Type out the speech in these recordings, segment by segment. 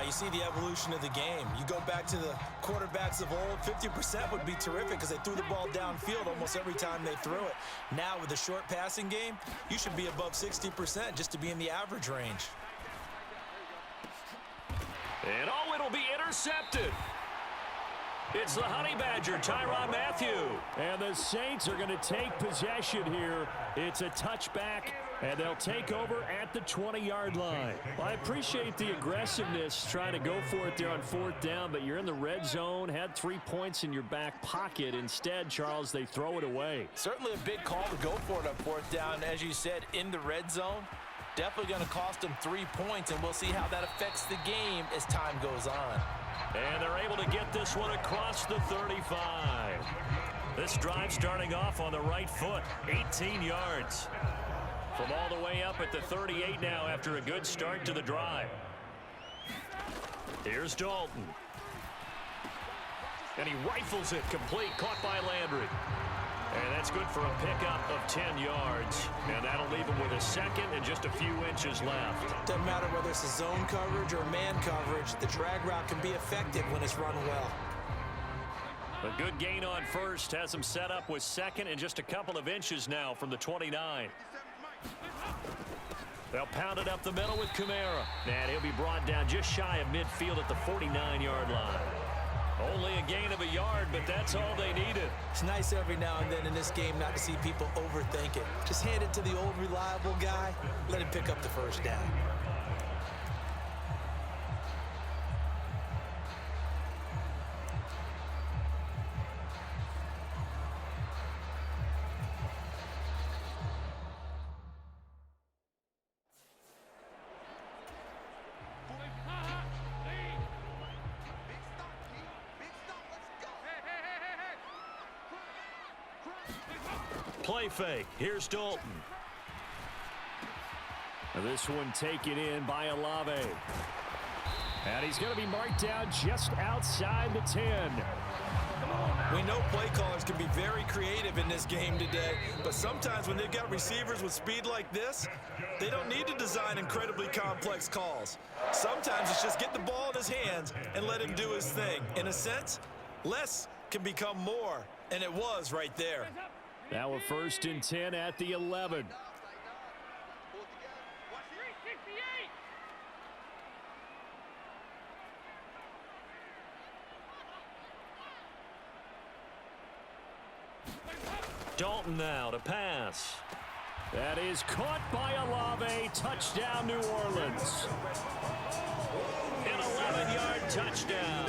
you see the evolution of the game. You go back to the quarterbacks of old, 50% would be terrific because they threw the ball downfield almost every time they threw it. Now with the short passing game, you should be above 60% just to be in the average range. And oh, it'll be intercepted. It's the Honey Badger, Tyrann Mathieu. And the Saints are going to take possession here. It's a touchback, and they'll take over at the 20-yard line. Well, I appreciate the aggressiveness trying to go for it there on fourth down, but you're in the red zone, had 3 points in your back pocket. Instead, Charles, they throw it away. Certainly a big call to go for it on fourth down. As you said, in the red zone, definitely going to cost them 3 points, and we'll see how that affects the game as time goes on. And they're able to get this one across the 35. This drive starting off on the right foot, 18 yards. From all the way up at the 38 now after a good start to the drive. Here's Dalton. And he rifles it complete, caught by Landry. And that's good for a pickup of 10 yards. And that'll leave him with a second and just a few inches left. Doesn't matter whether it's a zone coverage or man coverage. The drag route can be effective when it's run well. A good gain on first has him set up with second and just a couple of inches now from the 29. They'll pound it up the middle with Kamara. And he'll be brought down just shy of midfield at the 49-yard line. Only a gain of a yard, but that's all they needed. It's nice every now and then in this game not to see people overthink it. Just hand it to the old reliable guy. Let him pick up the first down. Play fake. Here's Dalton. This one taken in by Olave. And he's going to be marked down just outside the 10. We know play callers can be very creative in this game today, but sometimes when they've got receivers with speed like this, they don't need to design incredibly complex calls. Sometimes it's just get the ball in his hands and let him do his thing. In a sense, less can become more, and it was right there. Now a 1st and 10 at the 11. Dalton now to pass. That is caught by Olave. Touchdown, New Orleans. An 11-yard touchdown.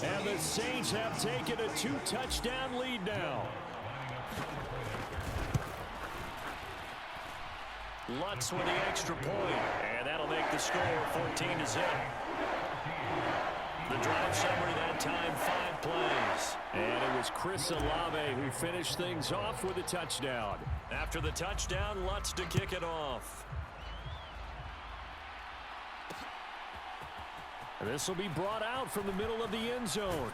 And the Saints have taken a 2-touchdown lead now. Lutz with the extra point, and that'll make the score 14-0. The drive summary that time, 5 plays. And it was Chris Olave who finished things off with a touchdown. After the touchdown, Lutz to kick it off. This will be brought out from the middle of the end zone.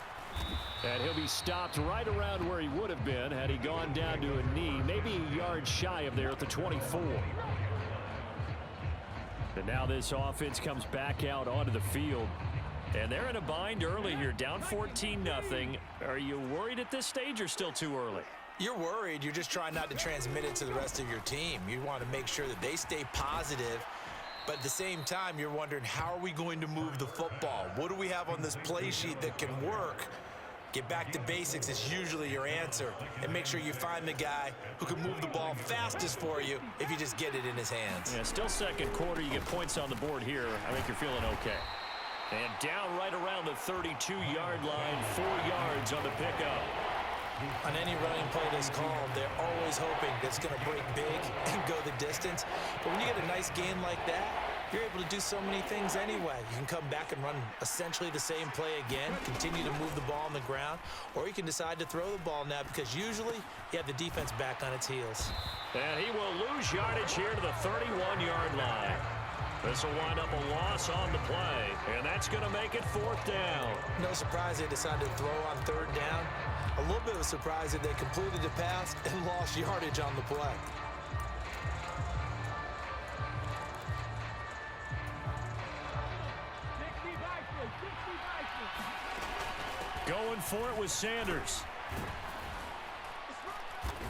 And he'll be stopped right around where he would have been had he gone down to a knee, maybe a yard shy of there at the 24. And now this offense comes back out onto the field. And they're in a bind early here, down 14-0. Are you worried at this stage or still too early? You're worried. You're just trying not to transmit it to the rest of your team. You want to make sure that they stay positive. But at the same time, you're wondering, how are we going to move the football? What do we have on this play sheet that can work? Get back to basics is usually your answer. And make sure you find the guy who can move the ball fastest for you if you just get it in his hands. Yeah, still second quarter. You get points on the board here. I think you're feeling okay. And down right around the 32-yard line, 4 yards on the pickup. On any running play that's called, they're always hoping that it's going to break big and go the distance. But when you get a nice gain like that, you're able to do so many things anyway. You can come back and run essentially the same play again, continue to move the ball on the ground, or you can decide to throw the ball now because usually you have the defense back on its heels. And he will lose yardage here to the 31-yard line. This will wind up a loss on the play, and that's going to make it 4th down. No surprise they decided to throw on 3rd down. A little bit of a surprise that they completed the pass and lost yardage on the play. Going for it with Sanders.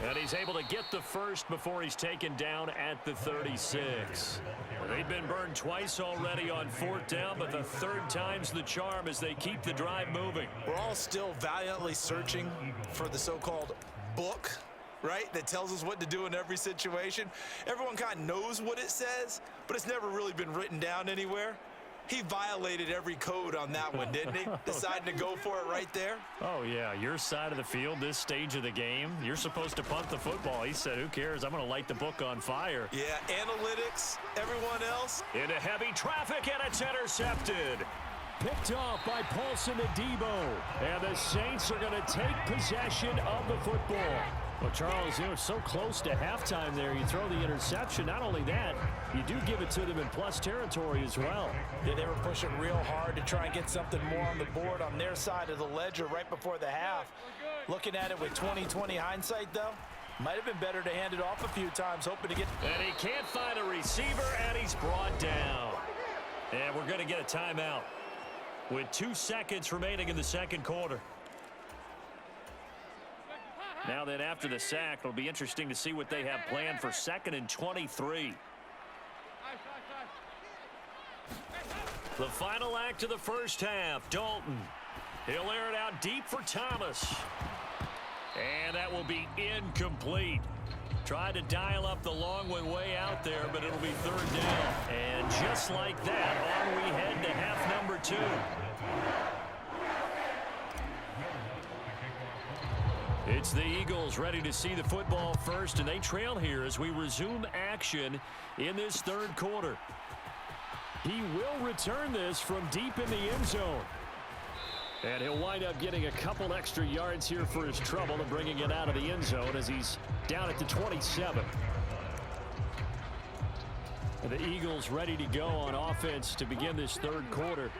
And he's able to get the first before he's taken down at the 36. They've been burned twice already on 4th down, but the third time's the charm as they keep the drive moving. We're all still valiantly searching for the so-called book, right, that tells us what to do in every situation. Everyone kind of knows what it says, but it's never really been written down anywhere. He violated every code on that one, didn't he? Deciding to go for it right there. Oh, yeah, your side of the field, this stage of the game, you're supposed to punt the football. He said, who cares? I'm going to light the book on fire. Yeah, analytics, everyone else. Into heavy traffic, and it's intercepted. Picked off by Paulson Adebo. And the Saints are going to take possession of the football. Well, Charles, you know, so close to halftime there. You throw the interception. Not only that, you do give it to them in plus territory as well. Yeah, they were pushing real hard to try and get something more on the board on their side of the ledger right before the half. Looking at it with 20/20 hindsight, though, might have been better to hand it off a few times, hoping to get... And he can't find a receiver, and he's brought down. And we're going to get a timeout with 2 seconds remaining in the second quarter. Now then, after the sack, it'll be interesting to see what they have planned for 2nd and 23. The final act of the first half, Dalton. He'll air it out deep for Thomas. And that will be incomplete. Tried to dial up the long one way out there, but it'll be 3rd down. And just like that, on we head to half number 2. It's the Eagles ready to see the football first, and they trail here as we resume action in this 3rd quarter. He will return this from deep in the end zone. And he'll wind up getting a couple extra yards here for his trouble and bringing it out of the end zone as he's down at the 27. And the Eagles ready to go on offense to begin this 3rd quarter.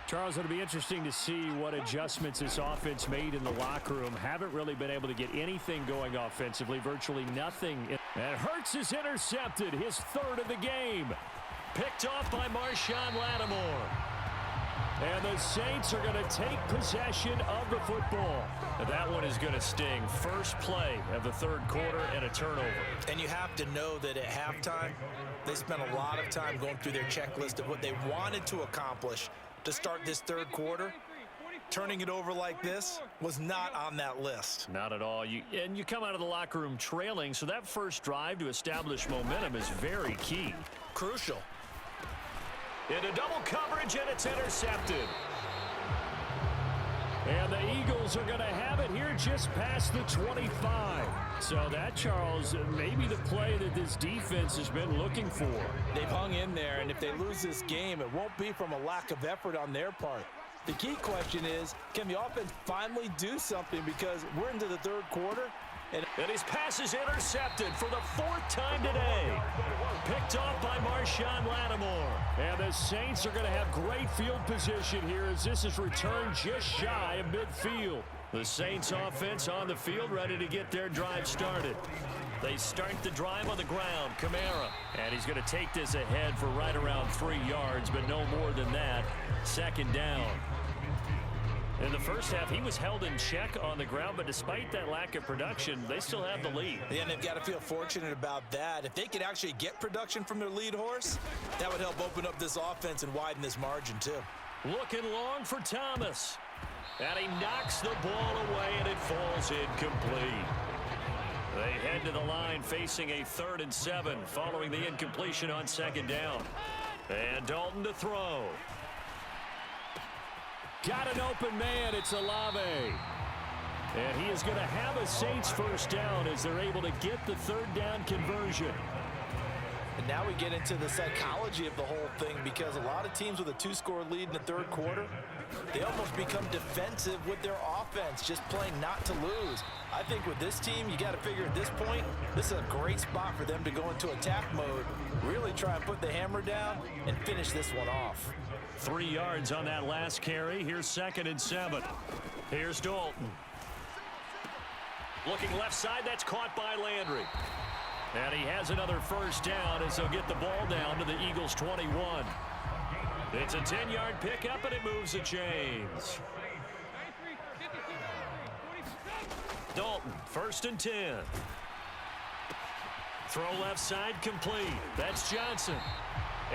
Charles, it'll be interesting to see what adjustments this offense made in the locker room. Haven't really been able to get anything going offensively, virtually nothing. And Hurts is intercepted, his 3rd of the game. Picked off by Marshawn Lattimore. And the Saints are going to take possession of the football. And that one is going to sting. First play of the 3rd quarter and a turnover. And you have to know that at halftime, they spent a lot of time going through their checklist of what they wanted to accomplish to start this 3rd quarter. Turning it over like this was not on that list. Not at all. You come out of the locker room trailing, so that first drive to establish momentum is very key. Crucial. Into double coverage, and it's intercepted. And the Eagles are going to have it here just past the 25. So that, Charles, may be the play that this defense has been looking for. They've hung in there, and if they lose this game, it won't be from a lack of effort on their part. The key question is, can the offense finally do something? Because we're into the 3rd quarter. And his pass is intercepted for the 4th time today. Picked off by Marshawn Lattimore. And the Saints are going to have great field position here as this is returned just shy of midfield. The Saints offense on the field ready to get their drive started. They start the drive on the ground. Kamara. And he's going to take this ahead for right around 3 yards, but no more than that. 2nd down. In the first half, he was held in check on the ground, but despite that lack of production, they still have the lead. Yeah, and they've got to feel fortunate about that. If they could actually get production from their lead horse, that would help open up this offense and widen this margin, too. Looking long for Thomas. And he knocks the ball away, and it falls incomplete. They head to the line facing a 3rd and 7 following the incompletion on 2nd down. And Dalton to throw. Got an open man. It's Olave. And he is going to have a Saints first down as they're able to get the 3rd down conversion. And now we get into the psychology of the whole thing, because a lot of teams with a 2-score lead in the 3rd quarter, they almost become defensive with their offense, just playing not to lose. I think with this team, you got to figure at this point, this is a great spot for them to go into attack mode, really try and put the hammer down and finish this one off. 3 yards on that last carry. Here's 2nd and 7. Here's Dalton. Looking left side, that's caught by Landry. And he has another first down as they'll get the ball down to the Eagles' 21. It's a 10-yard pickup, and it moves the chains. Dalton, 1st and 10. Throw left side complete. That's Johnson.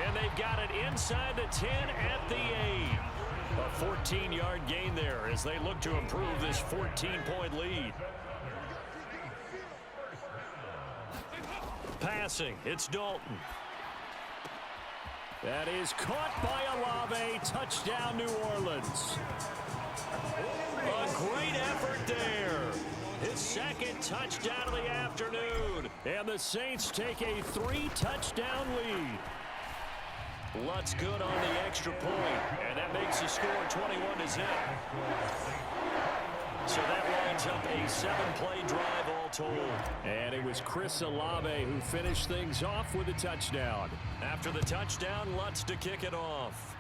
And they've got it inside the 10 at the 8. A 14-yard gain there as they look to improve this 14-point lead. Passing, it's Dalton. That is caught by Olave. Touchdown, New Orleans. A great effort there. His 2nd touchdown of the afternoon. And the Saints take a 3-touchdown lead. Lutz good on the extra point, and that makes the score 21-0. So that lines up a 7-play drive all told. And it was Chris Olave who finished things off with a touchdown. After the touchdown, Lutz to kick it off.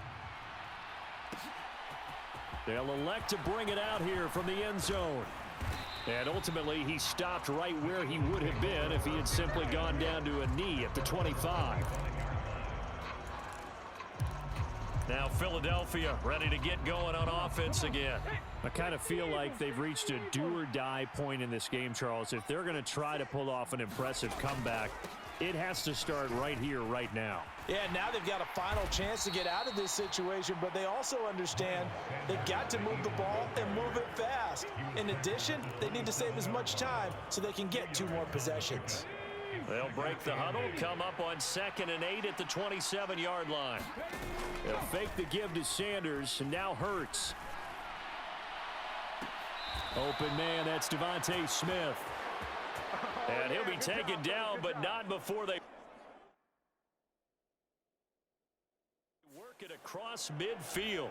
They'll elect to bring it out here from the end zone. And ultimately, he stopped right where he would have been if he had simply gone down to a knee at the 25. Now Philadelphia ready to get going on offense again. I kind of feel like they've reached a do-or-die point in this game, Charles. If they're going to try to pull off an impressive comeback, it has to start right here, right now. Yeah, now they've got a final chance to get out of this situation, but they also understand they've got to move the ball and move it fast. In addition, they need to save as much time so they can get 2 more possessions. They'll break the huddle, come up on 2nd and 8 at the 27-yard line. They'll fake the give to Sanders, and now Hurts. Open man, that's Devontae Smith. And he'll be taken down, but not before they work it across midfield.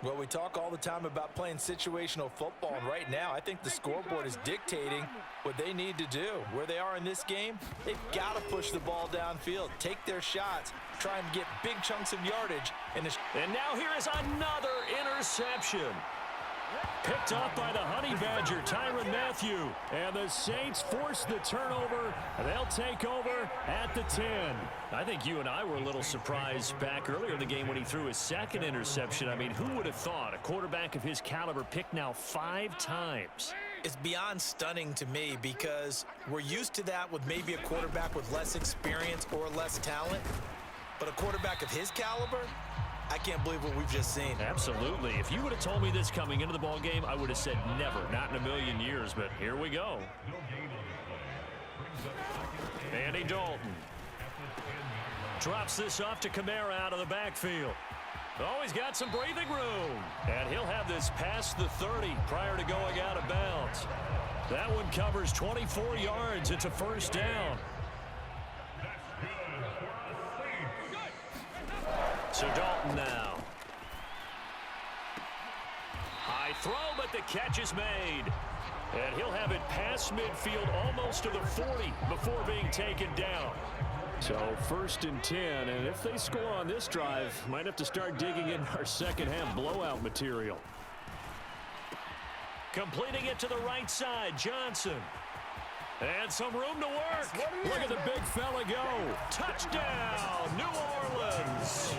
Well, we talk all the time about playing situational football, and right now I think the scoreboard is dictating what they need to do. Where they are in this game, they've got to push the ball downfield, take their shots, try and get big chunks of yardage. And now here is another interception. Picked off by the Honey Badger, Tyrann Mathieu. And the Saints force the turnover. They'll take over at the 10. I think you and I were a little surprised back earlier in the game when he threw his 2nd interception. I mean, who would have thought a quarterback of his caliber picked now 5 times? It's beyond stunning to me because we're used to that with maybe a quarterback with less experience or less talent. But a quarterback of his caliber, I can't believe what we've just seen. Absolutely. If you would have told me this coming into the ball game, I would have said never, not in a million years, but here we go. Andy Dalton drops this off to Kamara out of the backfield. Oh, he's got some breathing room. And he'll have this past the 30 prior to going out of bounds. That one covers 24 yards. It's a 1st down. So Dalton now. High throw, but the catch is made. And he'll have it past midfield almost to the 40 before being taken down. So 1st and 10, and if they score on this drive, might have to start digging in our second-half blowout material. Completing it to the right side, Johnson. And some room to work. Look at the big fella go. Touchdown, New Orleans.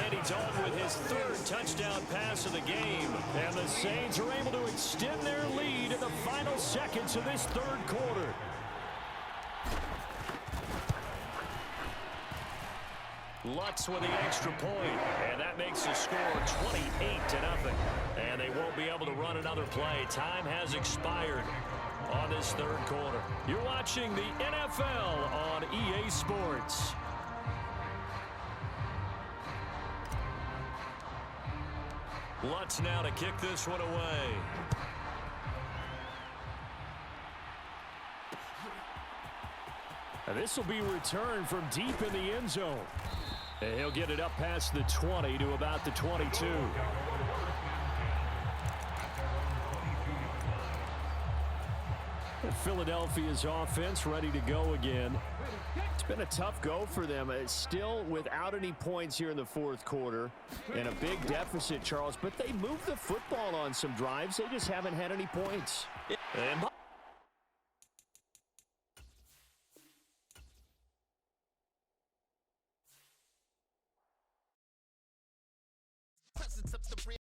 Andy Dalton with his 3rd touchdown pass of the game. And the Saints are able to extend their lead in the final seconds of this 3rd quarter. Lutz with the extra point, and that makes the score 28-0. And they won't be able to run another play. Time has expired on this 3rd quarter. You're watching the NFL on EA Sports. Lutz now to kick this one away. And this will be returned from deep in the end zone. And he'll get it up past the 20 to about the 22. Philadelphia's offense ready to go again. It's been a tough go for them. It's still without any points here in the 4th quarter and a big deficit, Charles, but they moved the football on some drives. They just haven't had any points. And